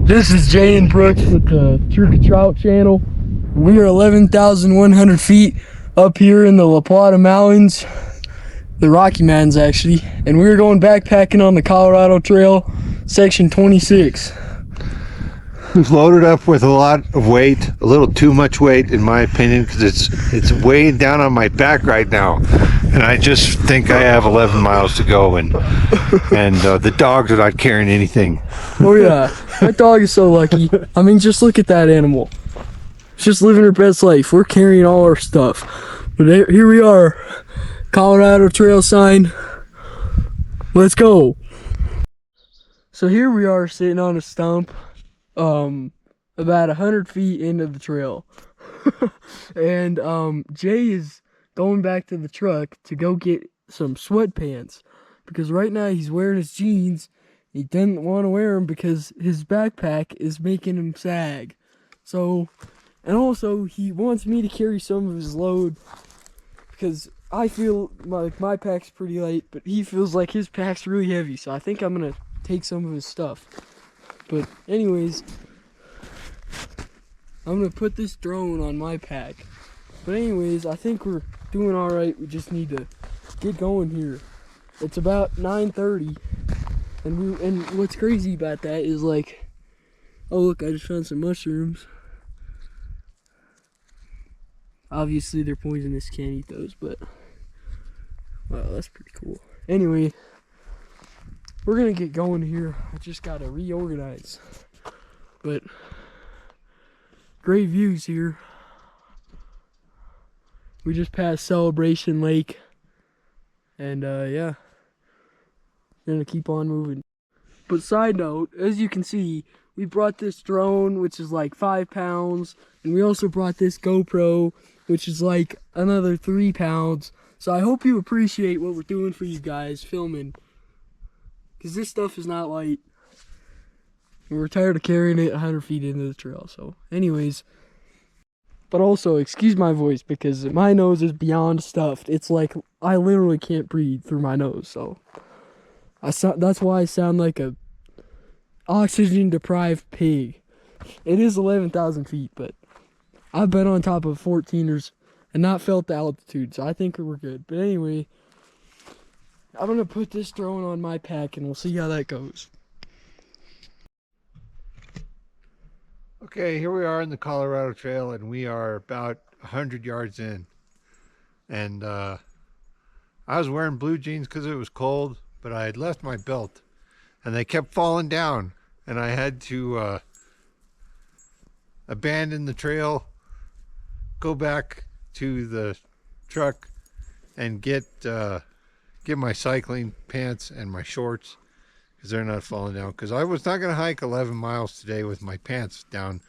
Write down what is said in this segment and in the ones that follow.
This is Jay and Brooks with the Turkey Trout channel. We are 11,100 feet up here in the La Plata Mountains, the Rocky Mountains actually, and we're going backpacking on the Colorado Trail, section 26. We've loaded up with a lot of weight, a little too much weight in my opinion, because it's weighing down on my back right now, and I just think I have 11 miles to go, and the dogs are not carrying anything. Oh yeah, my dog is so lucky. I mean, just look at that animal. She's just living her best life. We're carrying all our stuff, but here we are, Colorado Trail sign. Let's go. So here we are sitting on a stump, about 100 feet into the trail. And Jay is going back to the truck to go get some sweatpants, because right now he's wearing his jeans. He doesn't want to wear them because his backpack is making him sag. So, and also he wants me to carry some of his load, because I feel like my pack's pretty light, but he feels like his pack's really heavy. So I think I'm gonna take some of his stuff. But anyways, I'm gonna put this drone on my pack. But anyways, I think we're doing all right. We just need to get going here. It's about 9:30, and what's crazy about that is, like, oh look, I just found some mushrooms. Obviously they're poisonous, can't eat those, but wow, that's pretty cool. Anyway, we're gonna get going here. I just gotta reorganize. But great views here. We just passed Celebration Lake, and yeah, we're gonna keep on moving. But side note, as you can see, we brought this drone, which is like 5 pounds, and we also brought this GoPro, which is like another 3 pounds. So I hope you appreciate what we're doing for you guys, filming, because this stuff is not light. And we're tired of carrying it 100 feet into the trail. So anyways, but also, excuse my voice, because my nose is beyond stuffed. It's like I literally can't breathe through my nose. So that's why I sound like a oxygen deprived pig. It is 11,000 feet, but I've been on top of 14ers and not felt the altitude, so I think we're good. But anyway, I'm gonna put this drone on my pack and we'll see how that goes. Okay, here we are in the Colorado Trail, and we are about 100 yards in, and I was wearing blue jeans because it was cold, but I had left my belt and they kept falling down, and I had to abandon the trail, go back to the truck and get my cycling pants and my shorts, because they're not falling down, because I was not going to hike 11 miles today with my pants down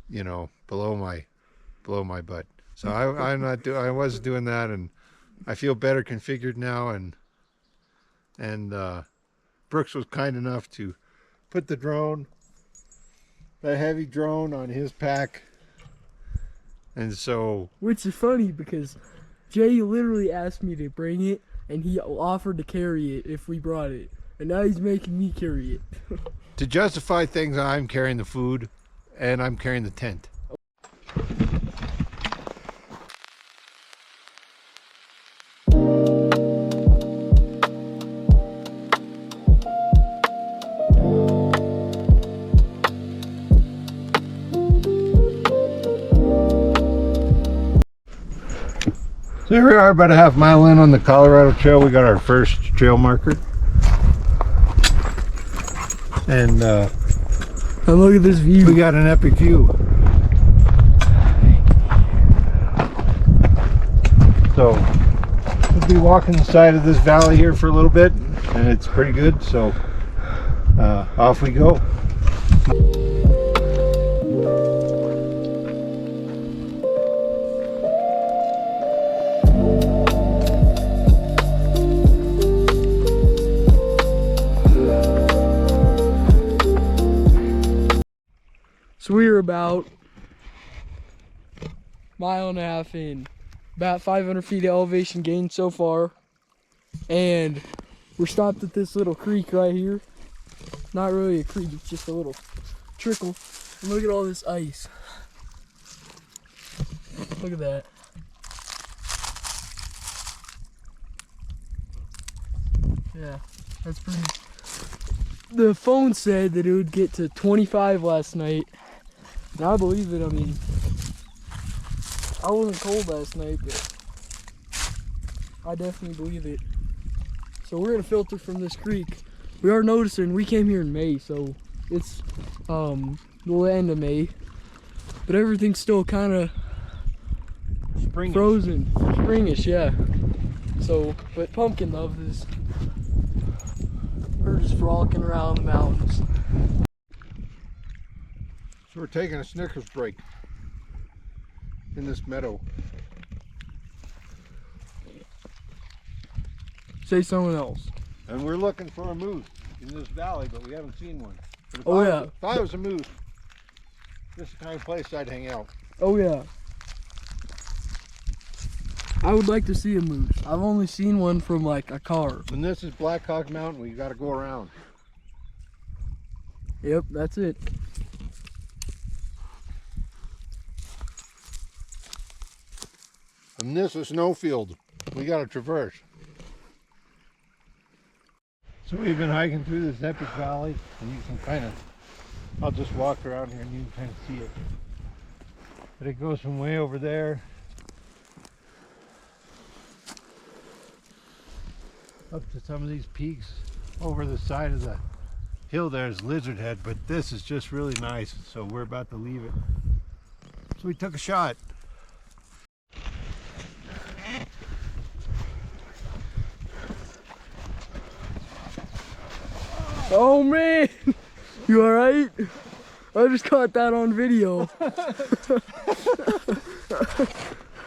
you know, below my butt. So I wasn't doing that, and I feel better configured now, and Brooks was kind enough to put the drone, that heavy drone, on his pack. And so, which is funny because Jay literally asked me to bring it, and he offered to carry it if we brought it, and now he's making me carry it. to justify things, I'm carrying the food and I'm carrying the tent. So here we are, about a half mile in on the Colorado Trail. We got our first trail marker. And look at this view. We got an epic view. So we'll be walking the side of this valley here for a little bit, and it's pretty good. So off we go. So we are about a mile and a half in, about 500 feet of elevation gain so far, and we're stopped at this little creek right here. not really a creek, it's just a little trickle. And look at all this ice. Look at that. Yeah, that's pretty. The phone said that it would get to 25 last night. And I believe it. I mean, I wasn't cold last night, but I definitely believe it. So we're gonna filter from this creek. We are noticing we came here in May, so it's the end of May, but everything's still kind of frozen, springish, yeah. So, but Pumpkin Love is, we're just frolicking around the mountains. So we're taking a Snickers break in this meadow. Say someone else. And we're looking for a moose in this valley, but we haven't seen one. But if if I was a moose, this is the kind of place I'd hang out. Oh yeah. I would like to see a moose. I've only seen one from like a car. And this is Black Hawk Mountain. We got to go around. Yep, that's it. And this is snowfield. We got to traverse. So we've been hiking through this epic valley, and you can kind of, I'll just walk around here and you can kind of see it. But it goes from way over there up to some of these peaks. Over the side of the hill there's Lizard Head, but this is just really nice, so we're about to leave it. So we took a shot. Oh man, you alright? I just caught that on video.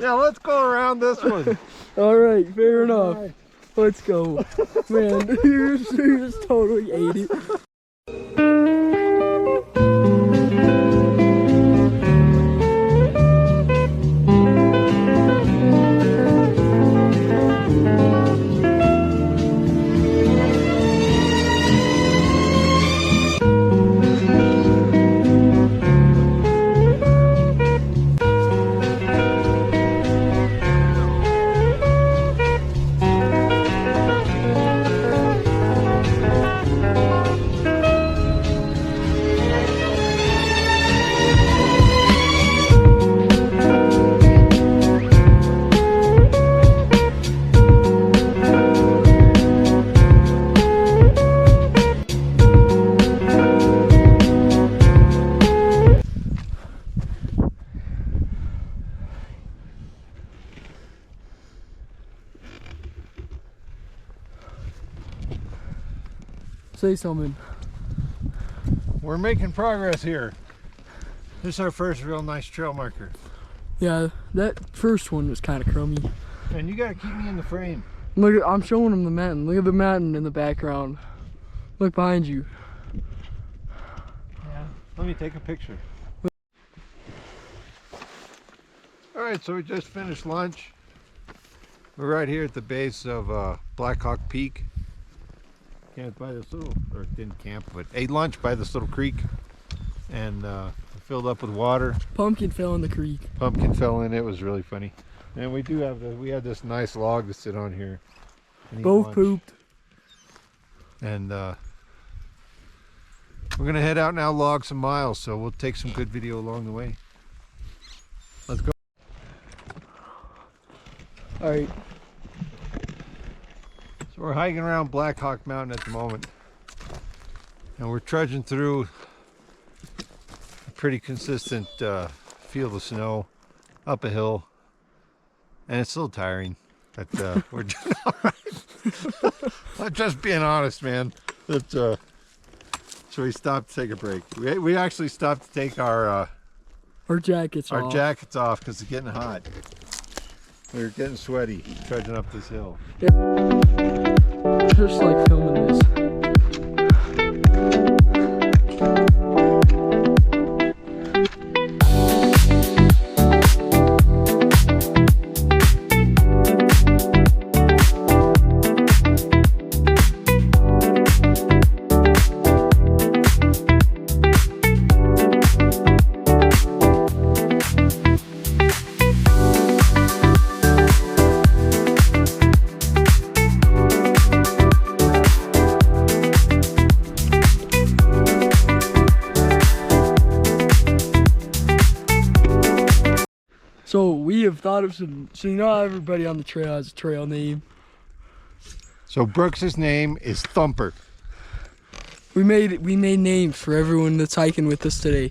Yeah, let's go around this one. Alright, fair enough. Let's go. Man, you just totally ate it. Say something. We're making progress here. This is our first real nice trail marker. Yeah, that first one was kind of crummy. And you gotta keep me in the frame. Look at, I'm showing them the mountain. Look at the mountain in the background. Look behind you. Yeah. Let me take a picture. Alright, so we just finished lunch. We're right here at the base of Black Hawk Peak. Camped by this little, or didn't camp, but ate lunch by this little creek. And filled up with water. Pumpkin fell in the creek. Pumpkin fell in, it was really funny. And we do have we had this nice log to sit on here. And eat Both lunch. pooped. And we're gonna head out now, log some miles, so we'll take some good video along the way. Let's go. All right. So we're hiking around Black Hawk Mountain at the moment, and we're trudging through a pretty consistent field of snow up a hill, and it's a little tiring, but we're doing all right. I'm just being honest, man. So we stopped to take a break. We actually stopped to take our jackets off. jackets off because it's getting hot. We were getting sweaty trudging up this hill. Just like filming this. have thought of some. So you know how everybody on the trail has a trail name. So Brooks's name is Thumper. We made names for everyone that's hiking with us today.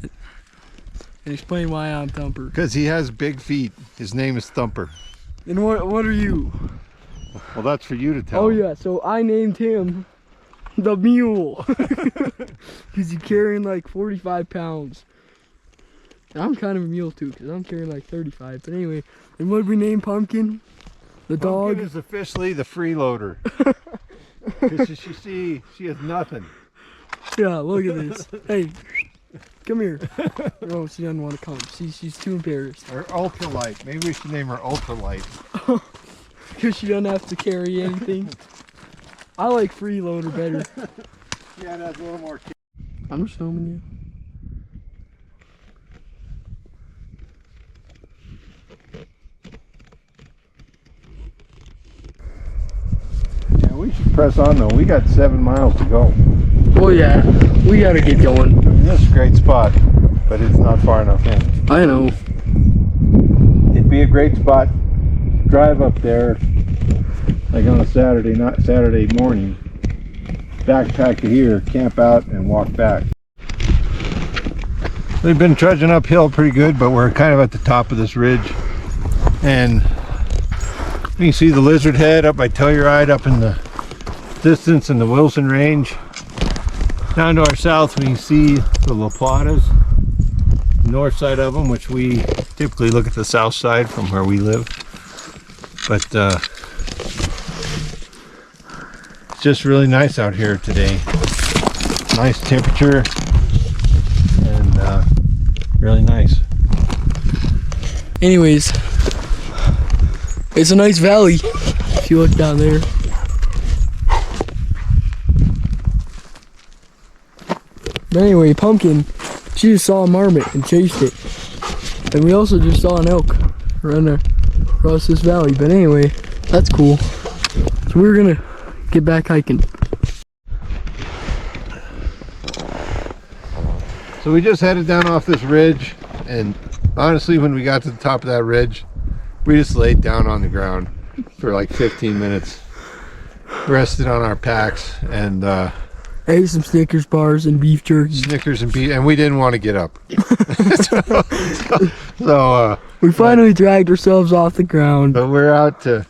And explain why I'm Thumper. Because he has big feet. His name is Thumper. And what are you? Well, that's for you to tell. Oh yeah, so I named him the Mule. Because he's carrying like 45 pounds. And I'm kind of a mule too, because I'm carrying like 35. But anyway, and what did we name Pumpkin? The dog? Pumpkin is officially the freeloader. Because she has nothing. Yeah, look at this. Hey, come here. Oh, she doesn't want to come. She's too embarrassed. Or ultralight. Maybe we should name her Ultralight. Because she doesn't have to carry anything. I like freeloader better. Yeah, it has a little more. I'm just filming you. Yeah, we should press on though. We got 7 miles to go. Oh yeah, we gotta get going. I mean, this is a great spot, but it's not far enough in. I know. It'd be a great spot. Drive up there, like on a Saturday, not Saturday morning. Backpack to here, camp out, and walk back. We've been trudging uphill pretty good, but we're kind of at the top of this ridge, and you can see the Lizard Head up by Telluride up in the distance in the Wilson Range. Down to our south we can see the La Platas, the north side of them, which we typically look at the south side from where we live. But it's just really nice out here today. Nice temperature and really nice. Anyways, it's a nice valley if you look down there. But anyway, Pumpkin, she just saw a marmot and chased it. And we also just saw an elk run across this valley. But anyway, that's cool. So we're gonna get back hiking. So we just headed down off this ridge, and honestly when we got to the top of that ridge, we just laid down on the ground for like 15 minutes, rested on our packs, and ate some Snickers bars and beef jerky. Snickers and beef, and we didn't want to get up. so we finally dragged ourselves off the ground. But we're out to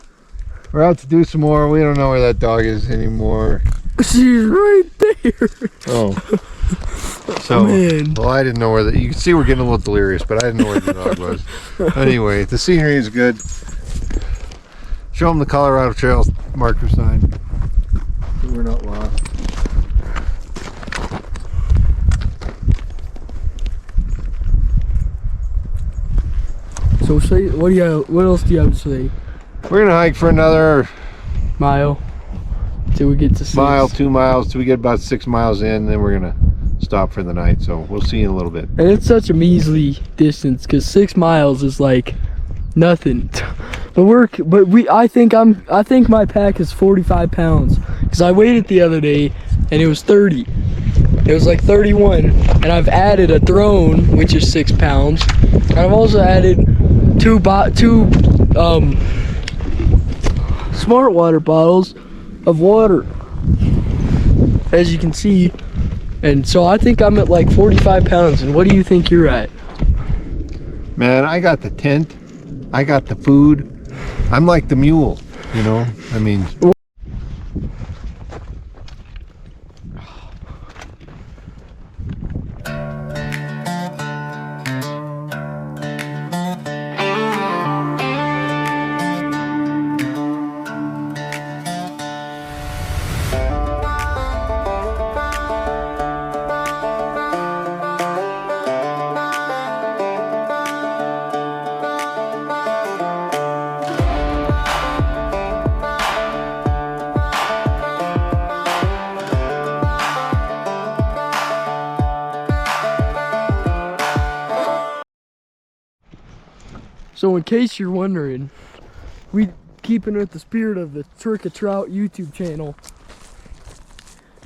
do some more. We don't know where that dog is anymore. She's right there. Oh. So, man. Well, I didn't know where you can see we're getting a little delirious, but I didn't know where the dog was. Anyway, the scenery is good. Show them the Colorado Trail marker sign, so we're not lost. So say, what else do you have to say? We're gonna hike for another mile till we get to 6. Mile, 2 miles, till we get about 6 miles in, then we're gonna stop for the night. So we'll see you in a little bit. And it's such a measly distance because 6 miles is like nothing. I think my pack is 45 pounds because I weighed it the other day and it was 30. It was like 31, and I've added a drone, which is 6 pounds, and I've also added two smart water bottles of water, as you can see. And so I think I'm at like 45 pounds. And what do you think you're at? Man, I got the tent, I got the food. I'm like the mule, you know? I mean, So in case you're wondering, we keeping with the spirit of the Trick of Trout YouTube channel,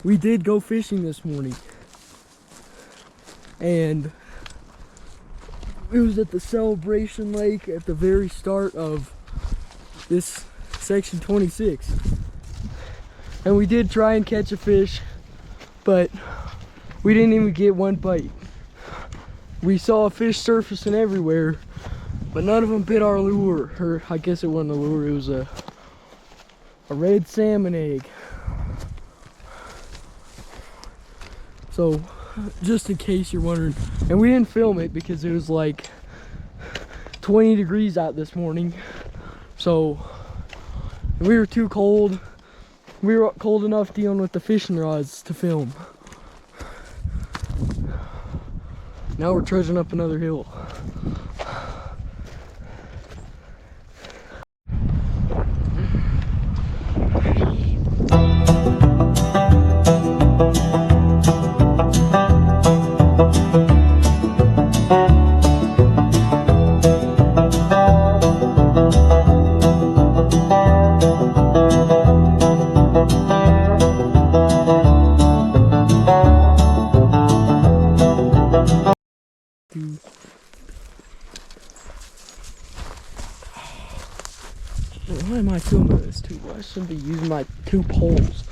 we did go fishing this morning. And it was at the Celebration Lake at the very start of this section 26. And we did try and catch a fish, but we didn't even get one bite. We saw fish surfacing everywhere, but none of them bit our lure. Or I guess it wasn't a lure, it was a red salmon egg. So, just in case you're wondering, and we didn't film it because it was like 20 degrees out this morning. So, we were too cold. We were cold enough dealing with the fishing rods to film. Now we're trudging up another hill. Why am I filming this too? I shouldn't be using my 2 poles.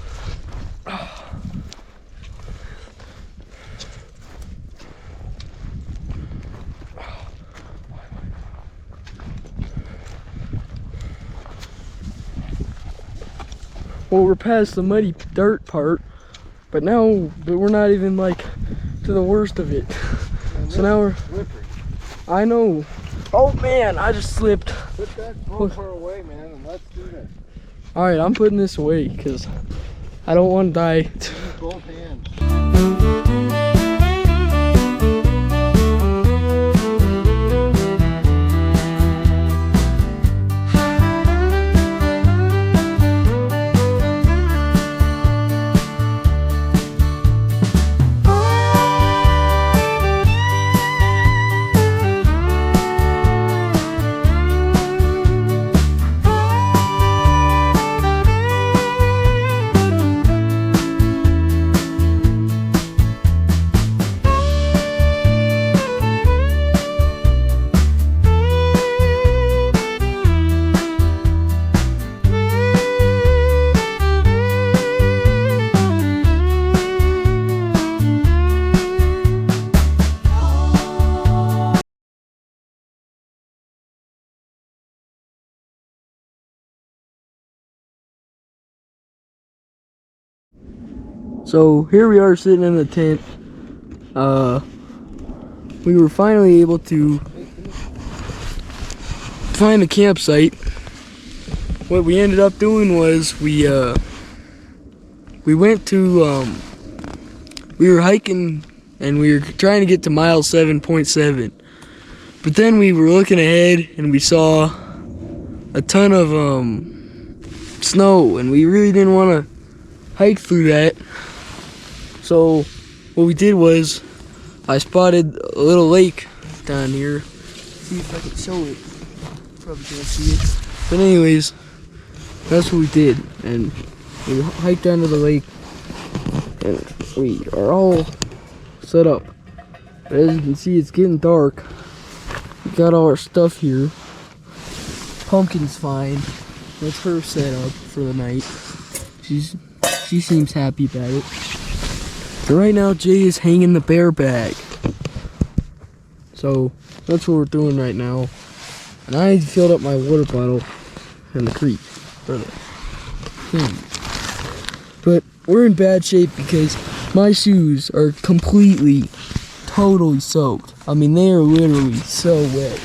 Well, we're past the muddy dirt part, but now we're not even like to the worst of it. So now we're slippery. I know. Oh man, I just slipped. Put that gopher away, man, and let's do this. Alright, I'm putting this away because I don't want to die. Use both hands. So here we are sitting in the tent. We were finally able to find a campsite. What we ended up doing was we went to we were hiking and we were trying to get to mile 7.7, but then we were looking ahead and we saw a ton of snow, and we really didn't want to hike through that. So what we did was I spotted a little lake down here. See if I can show it. Probably can't see it. But anyways, that's what we did, and we hiked down to the lake, and we are all set up. But as you can see, it's getting dark. We got all our stuff here. Pumpkin's fine. That's her set up for the night. She seems happy about it. So right now, Jay is hanging the bear bag. So that's what we're doing right now. And I filled up my water bottle in the creek for the thing. But we're in bad shape because my shoes are completely, totally soaked. I mean, they are literally so wet.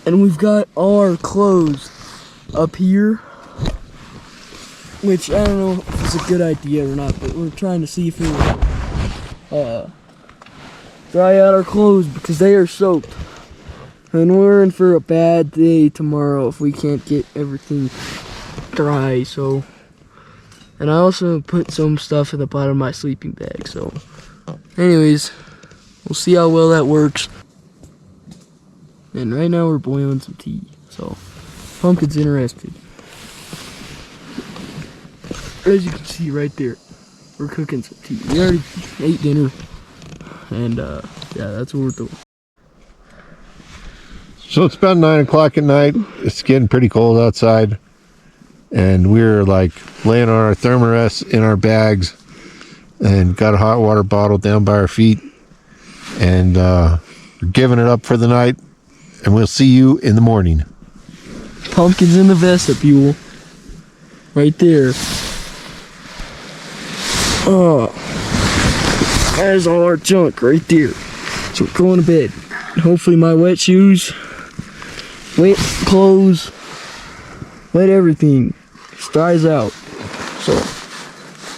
And we've got all our clothes up here, which I don't know if it's a good idea or not, but we're trying to see if it will dry out our clothes because they are soaked. And we're in for a bad day tomorrow if we can't get everything dry. So, and I also put some stuff in the bottom of my sleeping bag. So anyways, we'll see how well that works. And right now we're boiling some tea, so Pumpkin's interested. As you can see right there, we're cooking some tea. We already ate dinner, and yeah, that's what we're doing. So it's about 9 o'clock at night. It's getting pretty cold outside. And we're like laying on our thermarest in our bags and got a hot water bottle down by our feet. And we're giving it up for the night. And we'll see you in the morning. Pumpkins in the vestibule. Right there. Oh. There's all our junk right there. So we're going to bed. Hopefully my wet shoes, wet clothes, wet everything just dries out. So,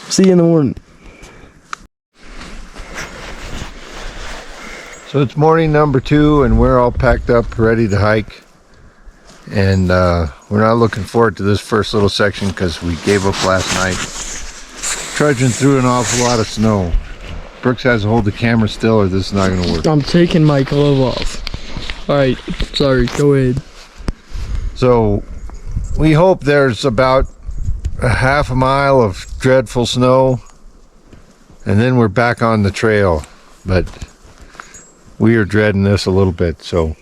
see you in the morning. So it's morning number 2 and we're all packed up, ready to hike. And we're not looking forward to this first little section because we gave up last night. Trudging through an awful lot of snow. Brooks has to hold the camera still or this is not going to work. I'm taking my glove off. Alright, sorry, go ahead. So we hope there's about a half a mile of dreadful snow and then we're back on the trail. But we are dreading this a little bit, so.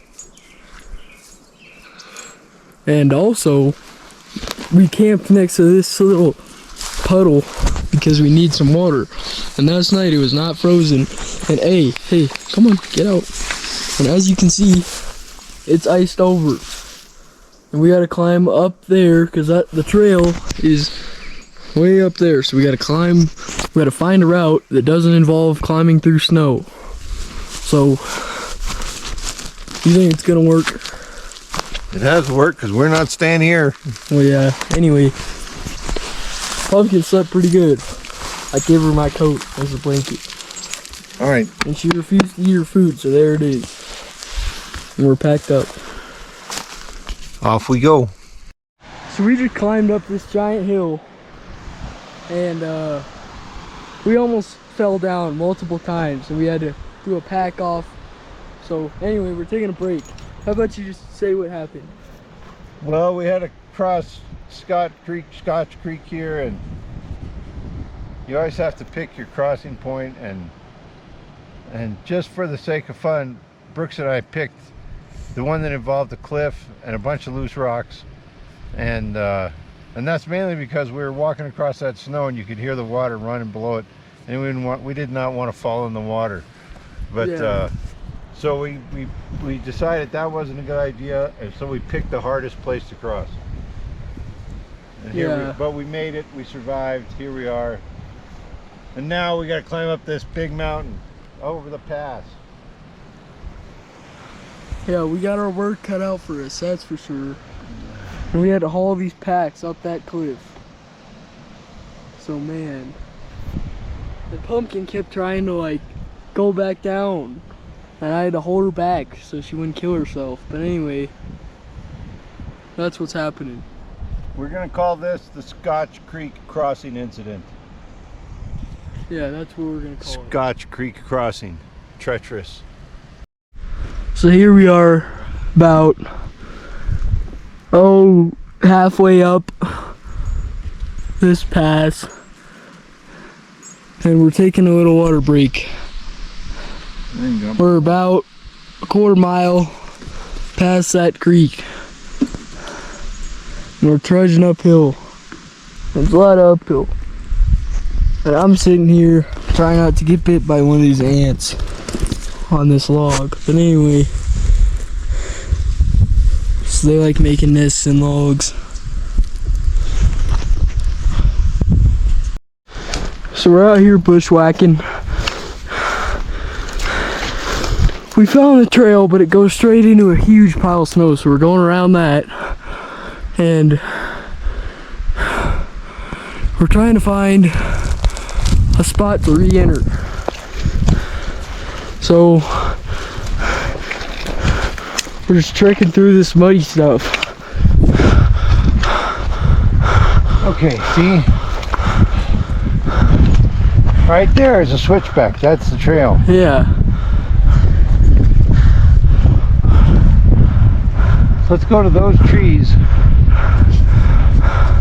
And also, we camped next to this little puddle because we need some water. And last night it was not frozen. And hey, come on, get out. And as you can see, it's iced over. And we gotta climb up there because the trail is way up there. So we gotta find a route that doesn't involve climbing through snow. So, you think it's gonna work? It has worked because we're not staying here. Well, yeah, anyway. Pumpkin slept pretty good. I gave her my coat as a blanket. Alright. And she refused to eat her food, so there it is. And we're packed up. Off we go. So we just climbed up this giant hill. And we almost fell down multiple times. And we had to do a pack off. So anyway, we're taking a break. How about you just say what happened? Well, we had to cross Scotch Creek here, and you always have to pick your crossing point, and just for the sake of fun, Brooks and I picked the one that involved a cliff and a bunch of loose rocks, and that's mainly because we were walking across that snow and you could hear the water running below it, and we did not want to fall in the water, but yeah. So we decided that wasn't a good idea, and so we picked the hardest place to cross. And here but we made it, we survived, here we are. And now we got to climb up this big mountain over the pass. Yeah, we got our work cut out for us, that's for sure. And we had to haul these packs up that cliff. So man, the pumpkin kept trying to like go back down. And I had to hold her back so she wouldn't kill herself. But anyway, that's what's happening. We're going to call this the Scotch Creek Crossing Incident. Yeah, that's what we're going to call it. Scotch Creek Crossing. Treacherous. So here we are about, halfway up this pass. And we're taking a little water break. We're about a quarter mile past that creek. And we're trudging uphill. There's a lot of uphill. And I'm sitting here trying not to get bit by one of these ants on this log. But anyway, so they like making nests in logs. So we're out here bushwhacking. We found the trail, but it goes straight into a huge pile of snow, so we're going around that. And we're trying to find a spot to re-enter. So we're just trekking through this muddy stuff. Okay, see? Right there is a switchback. That's the trail. Yeah. Let's go to those trees,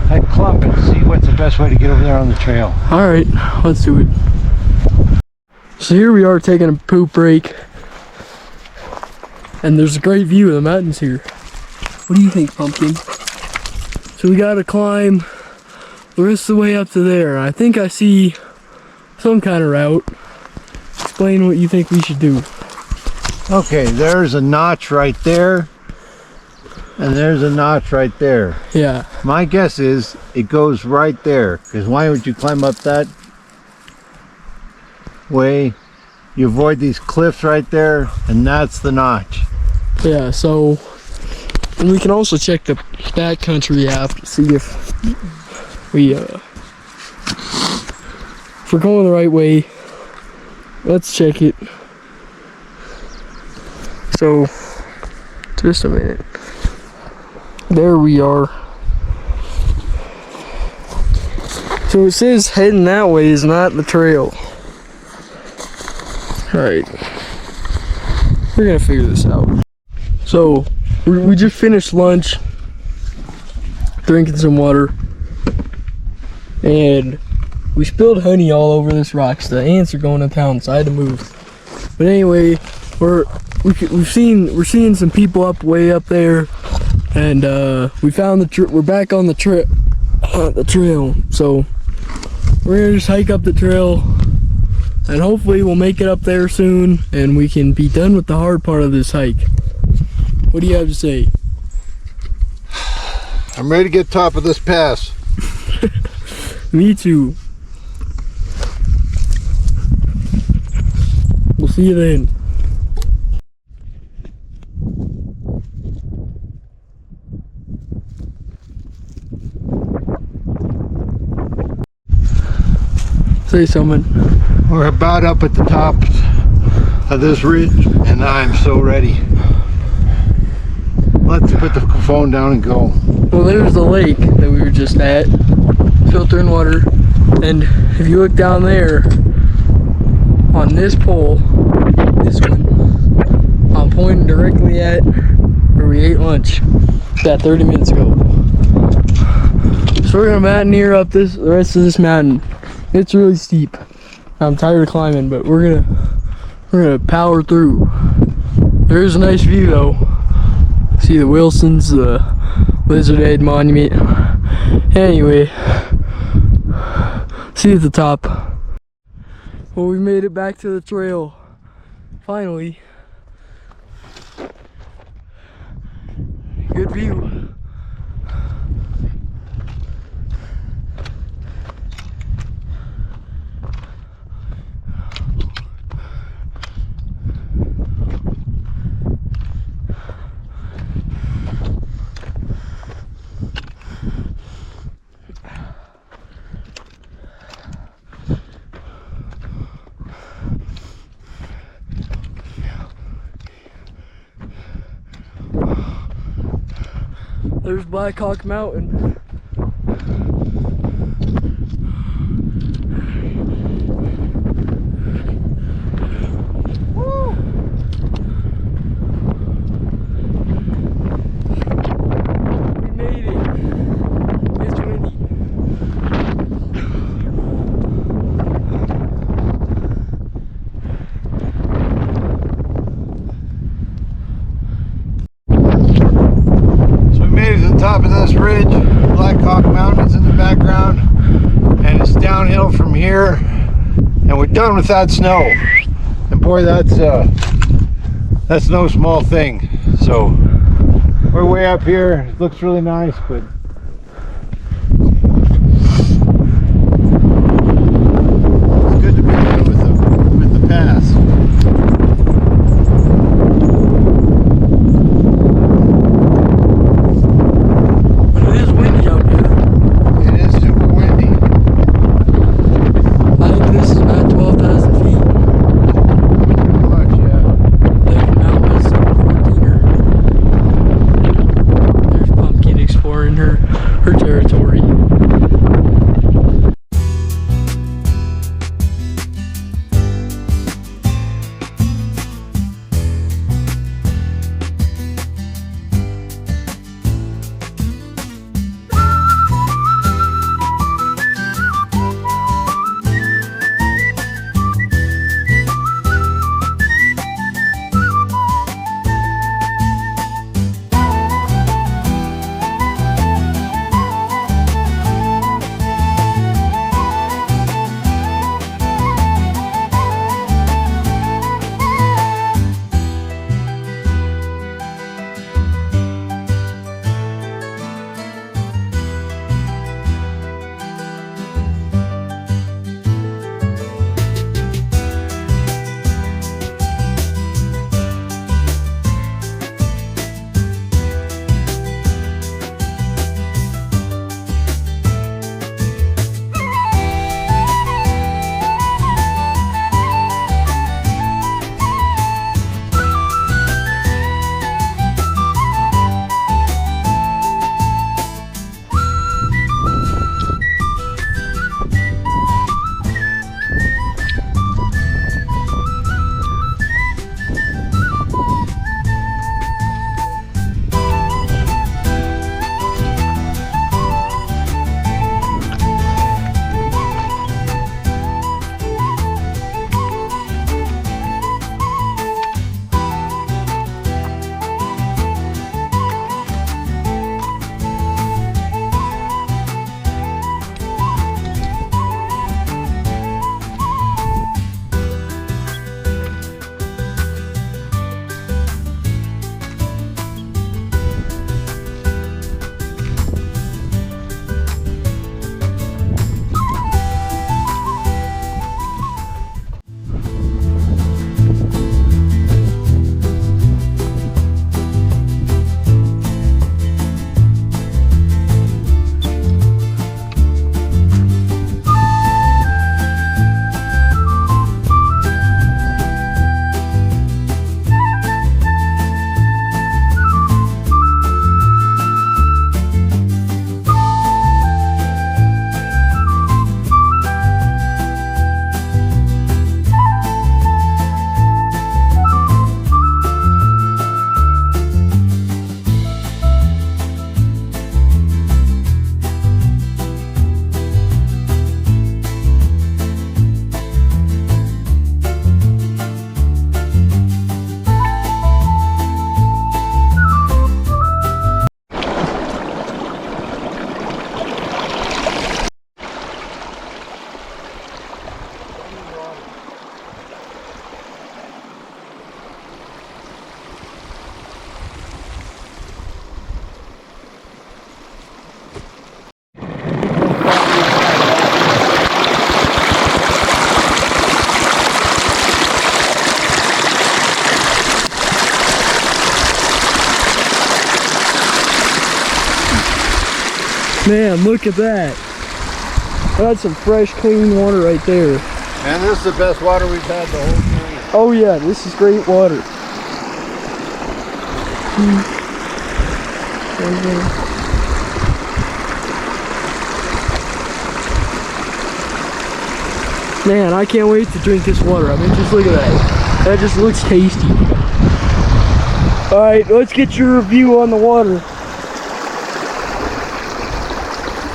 that clump, and see what's the best way to get over there on the trail. Alright, let's do it. So here we are taking a poop break. And there's a great view of the mountains here. What do you think, Pumpkin? So we gotta climb the rest of the way up to there. I think I see some kind of route. Explain what you think we should do. Okay, there's a notch right there, and there's a notch right there. Yeah. My guess is it goes right there, because why would you climb up that way? You avoid these cliffs right there, and that's the notch. Yeah, so, and we can also check the backcountry app to see if we're going the right way. Let's check it. So, just a minute. There we are. So it says heading that way is not the trail. Alright. We're gonna figure this out. So, we just finished lunch, drinking some water, and we spilled honey all over this rock, so the ants are going to town, so I had to move. But anyway, we're seeing some people way up there, and we found we're back on the trail. So we're gonna just hike up the trail, and hopefully we'll make it up there soon, and we can be done with the hard part of this hike. What do you have to say? I'm ready to get top of this pass. Me too. We'll see you then. Say something. We're about up at the top of this ridge, and I'm so ready. Let's put the phone down and go. Well, there's the lake that we were just at, filtering water, and if you look down there on this pole, this one, I'm pointing directly at where we ate lunch about 30 minutes ago. So we're gonna mountaineer up the rest of this mountain. It's really steep. I'm tired of climbing, but we're gonna power through. There's a nice view though. See the Wilsons, the Lizard Head Monument. Anyway, see you at the top. Well, we made it back to the trail. Finally. Good view. There's Black Hawk Mountain. Woo! We made it. It's windy. Top of this ridge, Black Hawk Mountain's in the background, and it's downhill from here, and we're done with that snow. And boy, that's no small thing. So we're way up here. It looks really nice, but it's good to be done with the pass. Her. Man, look at that. That's some fresh, clean water right there. And this is the best water we've had the whole journey. Oh yeah, this is great water. Man, I can't wait to drink this water. I mean, just look at that. That just looks tasty. Alright, let's get your review on the water.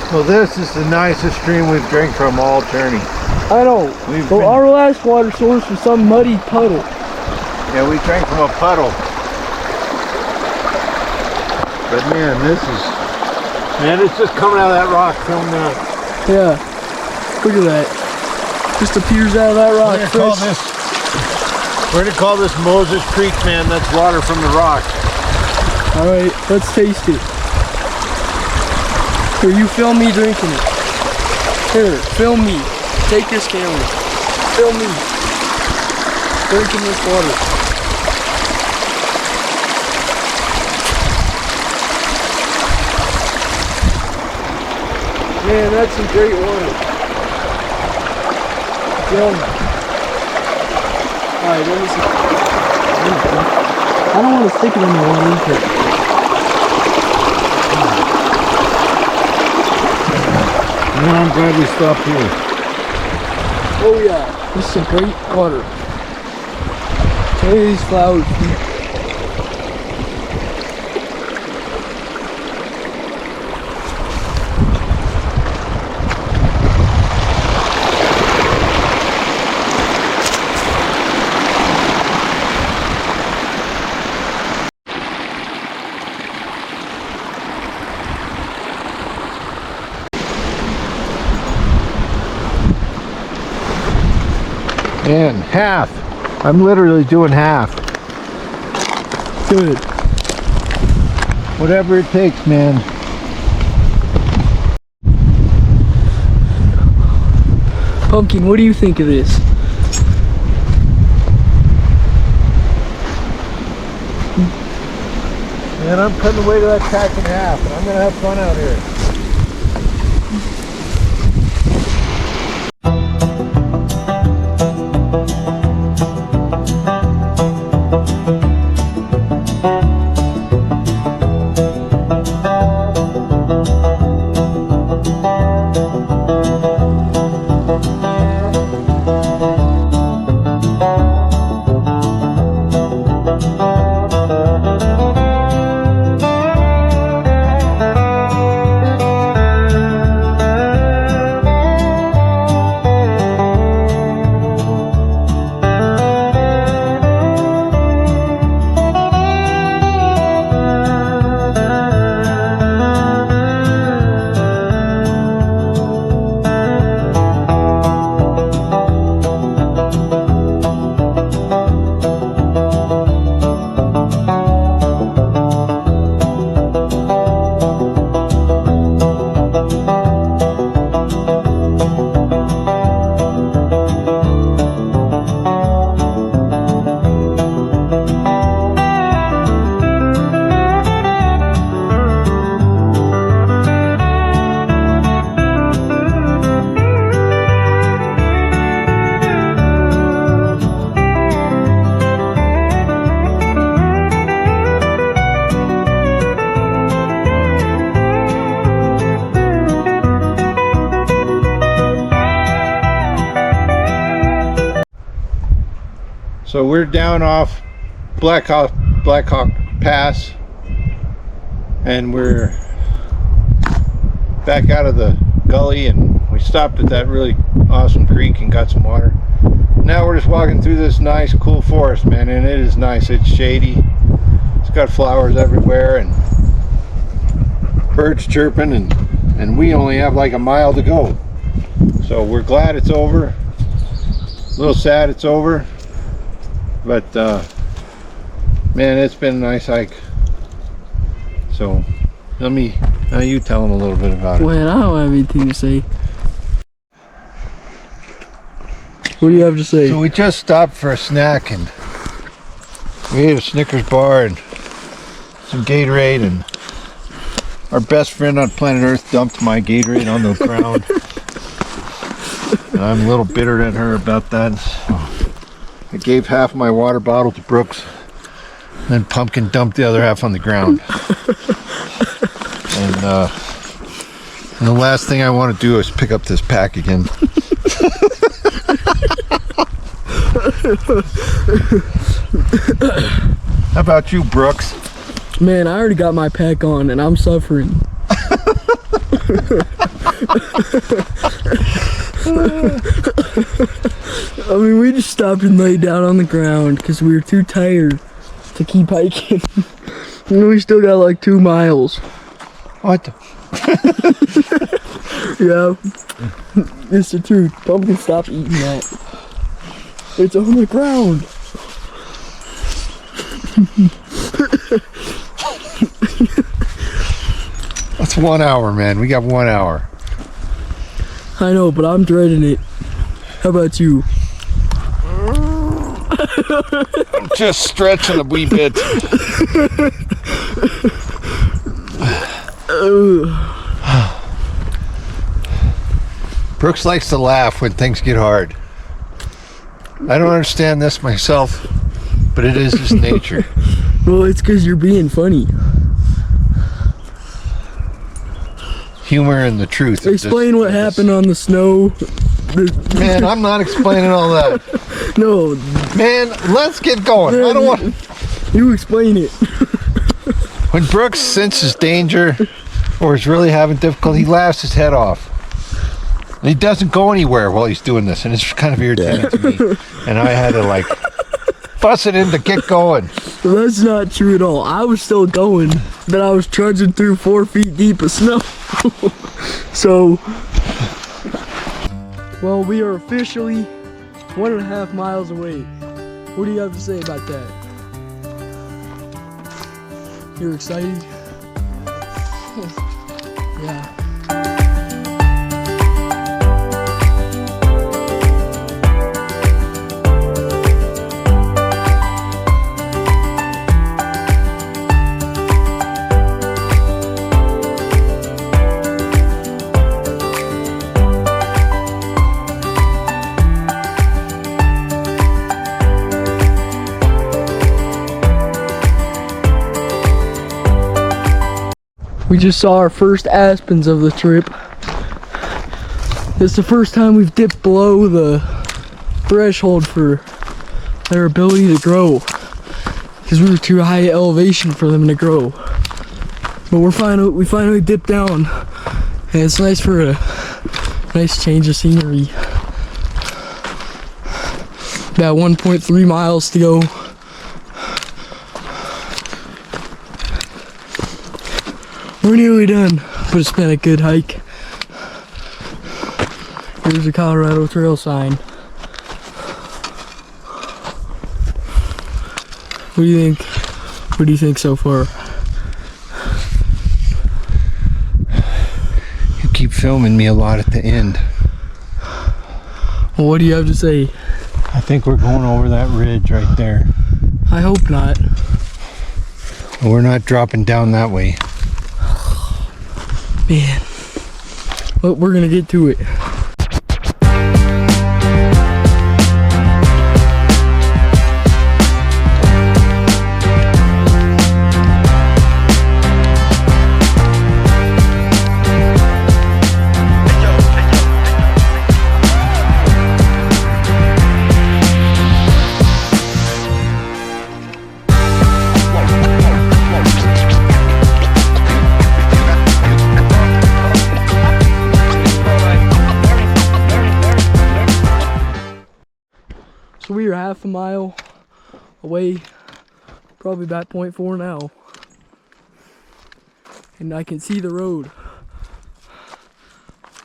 Well, this is the nicest stream we've drank from all journey. I know. So our last water source was some muddy puddle. Yeah, we drank from a puddle. But man, it's just coming out of that rock from Yeah. Look at that. Just appears out of that rock. We're gonna call this Moses Creek, man. That's water from the rock. Alright, let's taste it. Here, you film me drinking it. Here, film me. Take this camera. Film me. Drinking this water. Man, that's some great water. Film me. Alright, let me see. I don't want to stick it in the water either. Man, I'm glad we stopped here. Oh yeah, this is some great water. Look at these flowers. And half. I'm literally doing half. Good. Whatever it takes, man. Pumpkin, what do you think of this? Man, I'm cutting away to that track in half, and I'm gonna have fun out here. So we're down off Black Hawk Pass, and we're back out of the gully, and we stopped at that really awesome creek and got some water. Now we're just walking through this nice cool forest, man, and it is nice. It's shady, it's got flowers everywhere and birds chirping, and we only have like a mile to go. So we're glad it's over. A little sad it's over. But man, it's been a nice hike. So now you tell them a little bit about it. Well, I don't have anything to say. What do you have to say? So we just stopped for a snack, and we ate a Snickers bar and some Gatorade and Our best friend on planet Earth dumped my Gatorade on the ground. And I'm a little bitter at her about that. So I gave half my water bottle to Brooks. And then Pumpkin dumped the other half on the ground. And the last thing I want to do is pick up this pack again. How about you, Brooks? Man, I already got my pack on and I'm suffering. I mean, we just stopped and laid down on the ground because we were too tired to keep hiking. And we still got like 2 miles. What? Yeah, it's the truth. Pumpkin, stop eating that. It's on the ground. That's 1 hour, man. We got 1 hour. I know, but I'm dreading it. How about you? I'm just stretching a wee bit. Brooks likes to laugh when things get hard. I don't understand this myself, but it is his nature. Well, it's because you're being funny. Humor and the truth. Explain what happened on the snow. Man, I'm not explaining all that. No. Man, let's get going. Man, I don't want. You explain it. When Brooks senses danger or is really having difficulty, he laughs his head off. And he doesn't go anywhere while he's doing this, and it's kind of irritating to me. And I had to like fuss it in to get going. Well, that's not true at all. I was still going, but I was trudging through 4 feet deep of snow. So, well, we are officially 1.5 miles away. What do you have to say about that? You're excited? Yeah. We just saw our first aspens of the trip. It's the first time we've dipped below the threshold for their ability to grow, because we were too high elevation for them to grow. But we finally dipped down, and it's nice for a nice change of scenery. About 1.3 miles to go. We're nearly done, but it's been a good hike. Here's the Colorado Trail sign. What do you think? What do you think so far? You keep filming me a lot at the end. Well, what do you have to say? I think we're going over that ridge right there. I hope not. We're not dropping down that way. Man, but we're gonna get to it. So we are 1/2 mile away, probably about 0.4 now. And I can see the road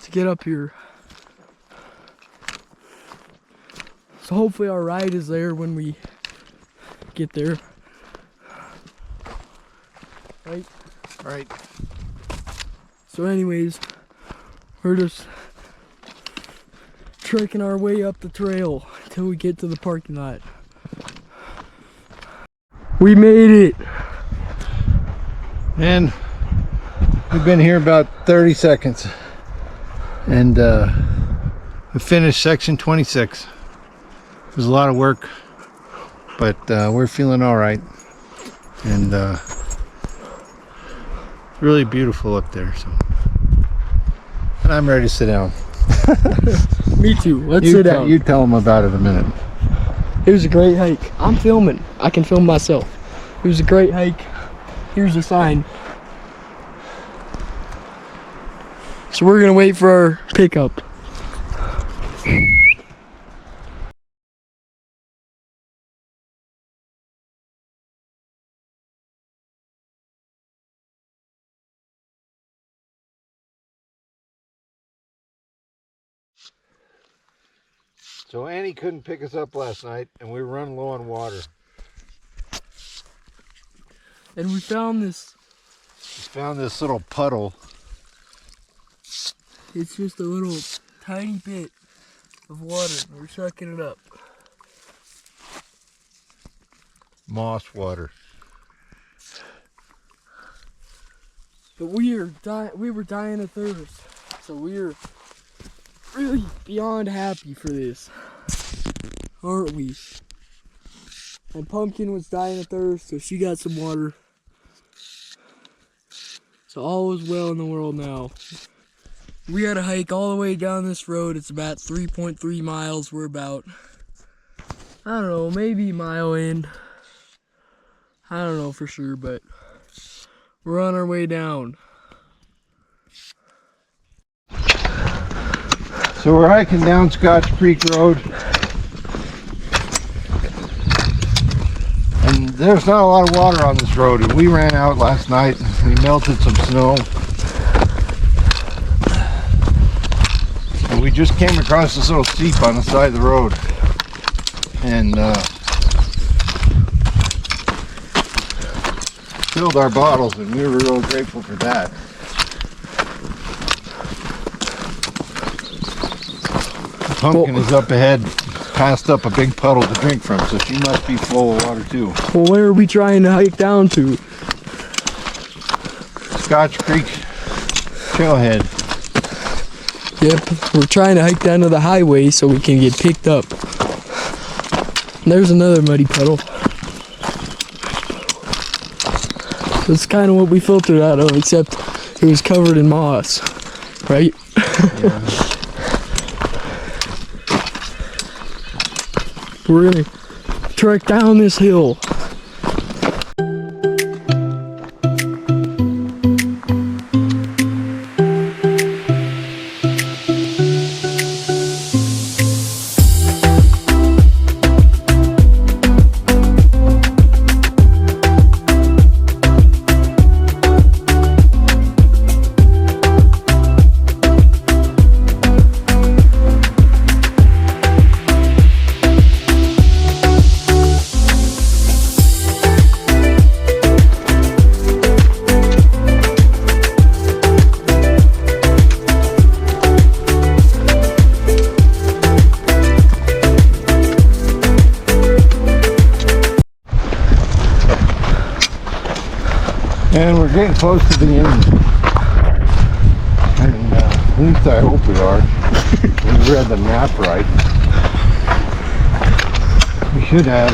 to get up here. So hopefully our ride is there when we get there. Right? Right. So anyways, we're just trekking our way up the trail until we get to the parking lot. We made it! And We've been here about 30 seconds. And we finished section 26. It was a lot of work, but we're feeling all right. And really beautiful up there. So, and I'm ready to sit down. Me too. Let's sit down. You tell them about it in a minute. It was a great hike. I'm filming. I can film myself. It was a great hike. Here's a sign. So we're gonna wait for our pickup. So Annie couldn't pick us up last night, and we were running low on water. And we found this. We found this little puddle. It's just a little tiny bit of water. We're sucking it up. Moss water. But we were dying of thirst. So we're really beyond happy for this. Aren't we? And Pumpkin was dying of thirst, so she got some water. So all is well in the world now. We had to hike all the way down this road. It's about 3.3 miles. We're about, I don't know, maybe a mile in. I don't know for sure, but we're on our way down. So we're hiking down Scotch Creek Road. And there's not a lot of water on this road. We ran out last night. We melted some snow. And we just came across this little steep on the side of the road. And filled our bottles, and we were real grateful for that. Pumpkin is up ahead, passed up a big puddle to drink from, so she must be full of water too. Well, where are we trying to hike down to? Scotch Creek Trailhead. Yep, we're trying to hike down to the highway so we can get picked up. And there's another muddy puddle. That's kind of what we filtered out of, except it was covered in moss, right? Yeah. We're gonna trek down this hill. And we're getting close to the end. And at least I hope we are. We read the map right. We should have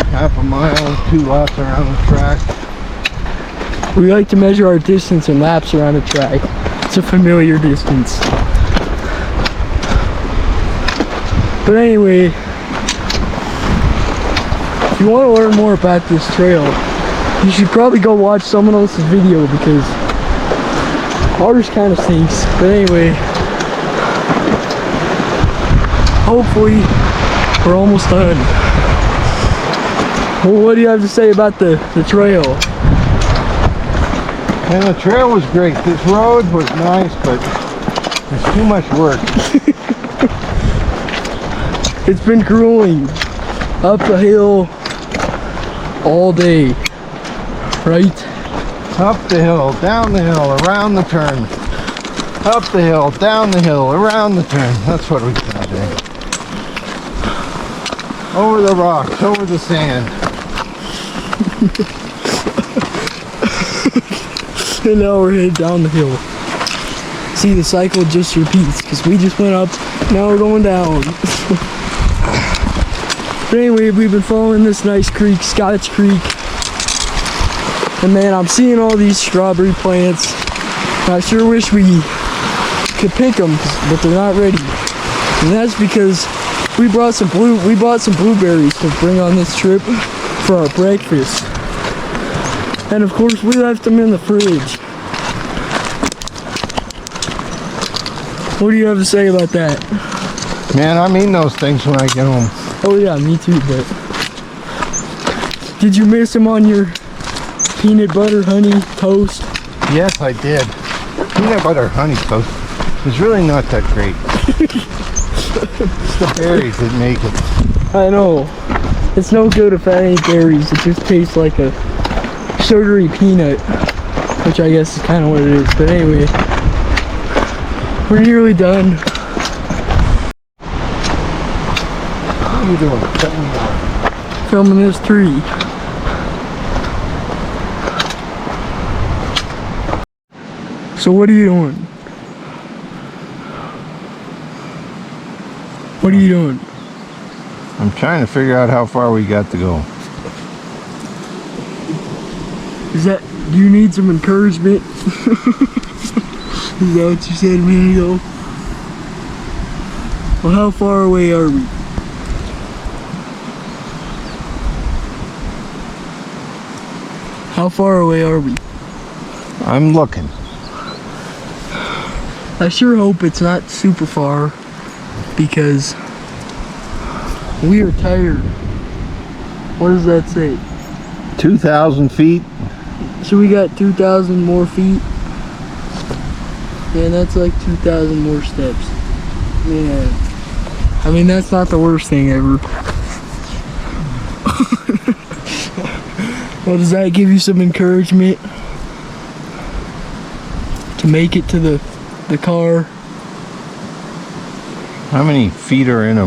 half a mile, 2 laps around the track. We like to measure our distance in laps around a track. It's a familiar distance. But anyway, if you want to learn more about this trail, you should probably go watch someone else's video because ours kind of stinks. But anyway, hopefully we're almost done. Well, what do you have to say about the trail? And the trail was great. This road was nice, but there's too much work. It's been grueling. Up the hill all day. Right? Up the hill, down the hill, around the turn. Up the hill, down the hill, around the turn. That's what we've been doing. Over the rocks, over the sand. And now we're headed down the hill. See, the cycle just repeats because we just went up, now we're going down. But anyway, we've been following this nice creek, Scotch Creek. And man, I'm seeing all these strawberry plants. I sure wish we could pick them, but they're not ready. And that's because we bought some blueberries to bring on this trip for our breakfast. And of course, we left them in the fridge. What do you have to say about that? Man, I'm eating those things when I get home. Oh yeah, me too, but did you miss them on your peanut butter honey toast? Yes, I did. Peanut butter honey toast is really not that great. It's the berries that make it. I know. It's no good if that ain't berries. It just tastes like a sugary peanut, which I guess is kind of what it is. But anyway, we're nearly done. What are you doing? Cutting me off. Filming this tree. So what are you doing? What are you doing? I'm trying to figure out how far we got to go. Do you need some encouragement? Is that what you said a minute ago? Well, how far away are we? How far away are we? I'm looking. I sure hope it's not super far because we are tired. What does that say? 2,000 feet. So we got 2,000 more feet. Man, that's like 2,000 more steps. Man, I mean, that's not the worst thing ever. Well, does that give you some encouragement to make it to the car? How many feet are in a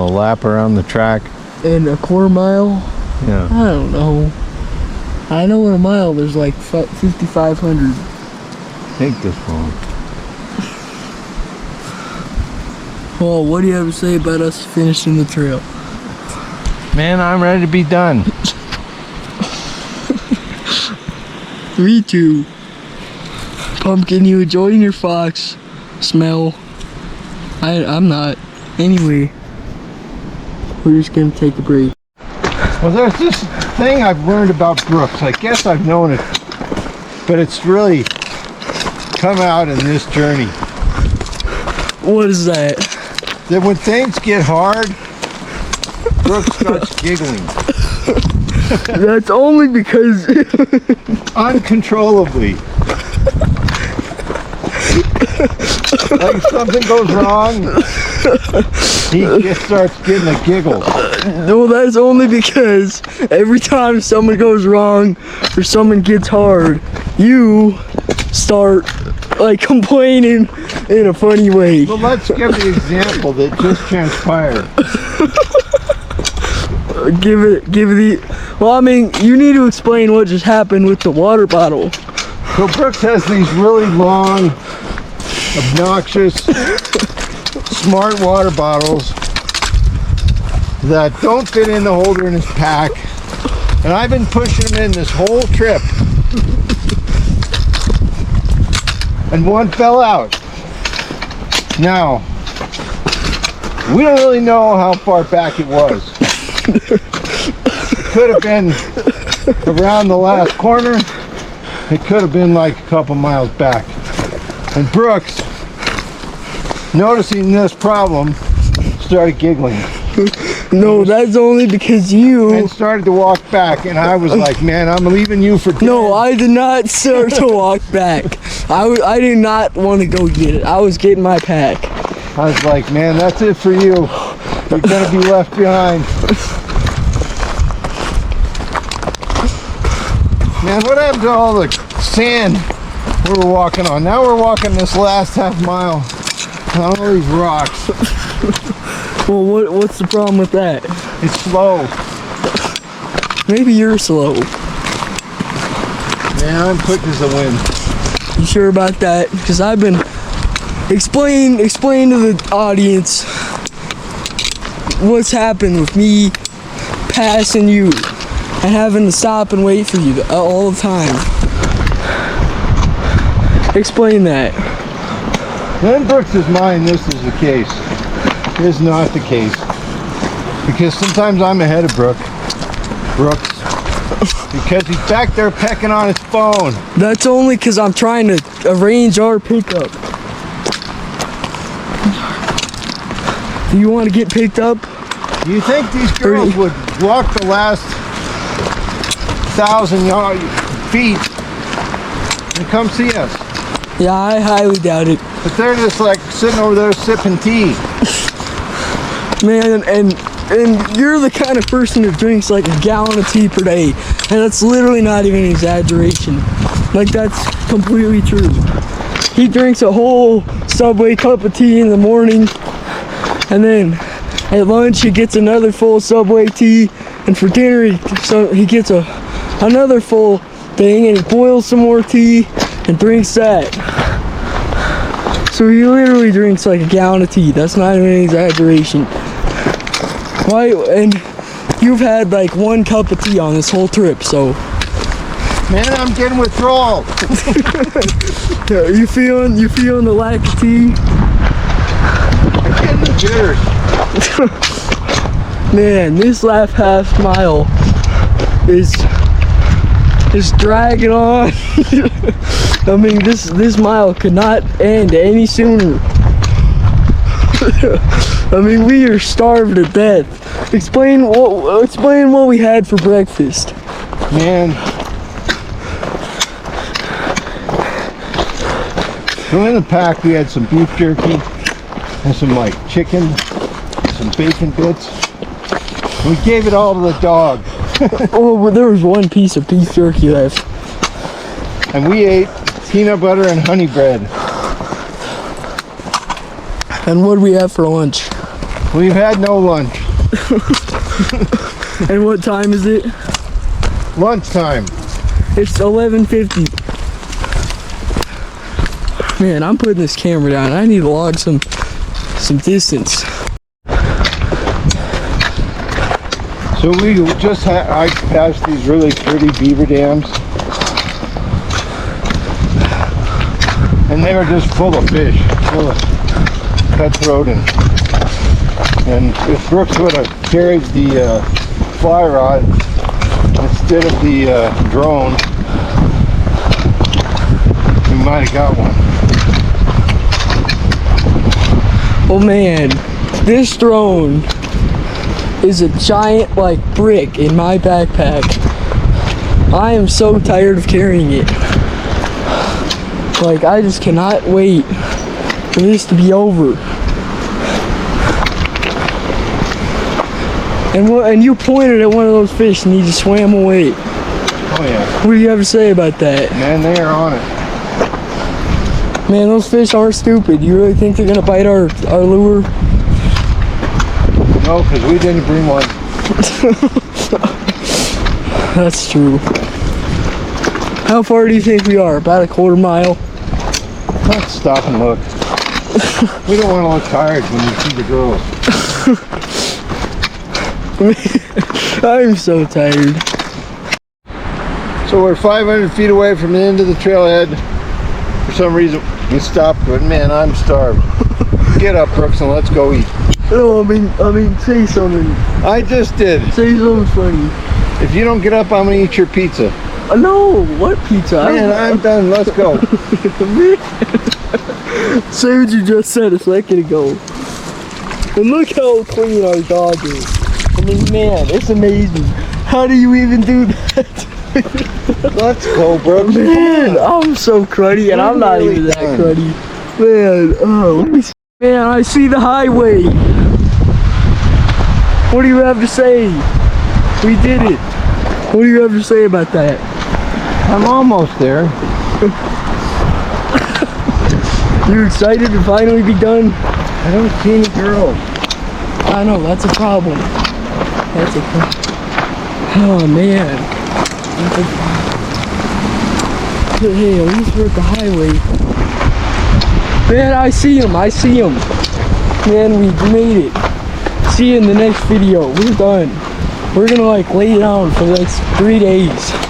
lap around the track? In a quarter mile? Yeah. I don't know. I know in a mile there's like 5,500. Take this one. Well, what do you have to say about us finishing the trail? Man, I'm ready to be done. Me too. Pumpkin, you enjoying your fox smell? I'm not. Anyway, we're just gonna take a break. Well, there's this thing I've learned about Brooks. I guess I've known it, but it's really come out in this journey. What is that? That when things get hard, Brooks starts giggling. That's only because Uncontrollably. Like something goes wrong, he just starts getting a giggle. well, that's only because every time someone goes wrong or someone gets hard, you start like complaining in a funny way. Well, let's give the example that just transpired. Well, I mean, you need to explain what just happened with the water bottle. So Brooks has these really long, obnoxious, smart water bottles that don't fit in the holder in his pack. And I've been pushing him in this whole trip. And one fell out. Now, we don't really know how far back it was. It could have been around the last corner. It could have been like a couple miles back. And Brooks, noticing this problem, started giggling. No, that's only because you... And started to walk back, and I was like, man, I'm leaving you for dead. No, I did not start to walk back. I did not want to go get it. I was getting my pack. I was like, man, that's it for you. You're gonna be left behind. Man, what happened to all the sand we were walking on? Now we're walking this last half mile on all these rocks. Well, what's the problem with that? It's slow. Maybe you're slow. Yeah, I'm quick as the wind. You sure about that? Because I've been explain to the audience what's happened with me passing you and having to stop and wait for you all the time. Explain that. In Brooks's mind, this is the case. It is not the case. Because sometimes I'm ahead of Brooks. Because he's back there pecking on his phone. That's only because I'm trying to arrange our pickup. Do you want to get picked up? Do you think these girls would walk the last 1,000 feet and come see us? Yeah, I highly doubt it. But they're just like sitting over there sipping tea. Man, and you're the kind of person who drinks like a gallon of tea per day. And that's literally not even an exaggeration. Like, that's completely true. He drinks a whole Subway cup of tea in the morning. And then at lunch he gets another full Subway tea. And for dinner he gets another full thing. And he boils some more tea and drinks that. So he literally drinks like a gallon of tea. That's not even an exaggeration. Why? And you've had like 1 cup of tea on this whole trip, so. Man, I'm getting withdrawal. You feeling the lack of tea? I'm getting the jitters. Man, this last half mile is dragging on. I mean, this mile could not end any sooner. I mean, we are starved to death. Explain what we had for breakfast. Man. So in the pack we had some beef jerky and some like chicken, some bacon bits. We gave it all to the dog. Oh, well, there was 1 piece of beef jerky left. And we ate peanut butter and honey bread. And what do we have for lunch? We've had no lunch. And what time is it? Lunchtime. It's 11:50. Man, I'm putting this camera down. I need to log some distance. So we just I passed these really pretty beaver dams. And they were just full of fish, full of cutthroat, and if Brooks would have carried the fly rod instead of the drone, we might have got one. Oh man, this drone is a giant like brick in my backpack. I am so tired of carrying it. Like, I just cannot wait for this to be over. And you pointed at one of those fish and he just swam away. Oh yeah. What do you have to say about that? Man, they are on it. Man, those fish aren't stupid. You really think they're gonna bite our lure? No, because we didn't bring one. That's true. How far do you think we are? About a quarter mile? Let's stop and look. We don't want to look tired when we see the girls. I'm so tired. So we're 500 feet away from the end of the trailhead. For some reason, we stopped, but man, I'm starved. Get up, Brooks, and let's go eat. No, I mean, say something. I just did. Say something funny. If you don't get up, I'm gonna eat your pizza. No, what pizza? Man, I'm done. Let's go. Say what you just said a second ago. And look how clean our dog is. I mean, man, it's amazing. How do you even do that? Let's go, bro. Man, I'm so cruddy, and I'm not even that cruddy. Man, oh, let me see. Man, I see the highway. What do you have to say? We did it. What do you have to say about that? I'm almost there. You excited to finally be done? I don't see any girls. I know, that's a problem. That's a problem. Oh, man. But hey, at least we're at the highway. Man, I see him. Man, we made it. See you in the next video. We're done. We're gonna like lay down for the next 3 days.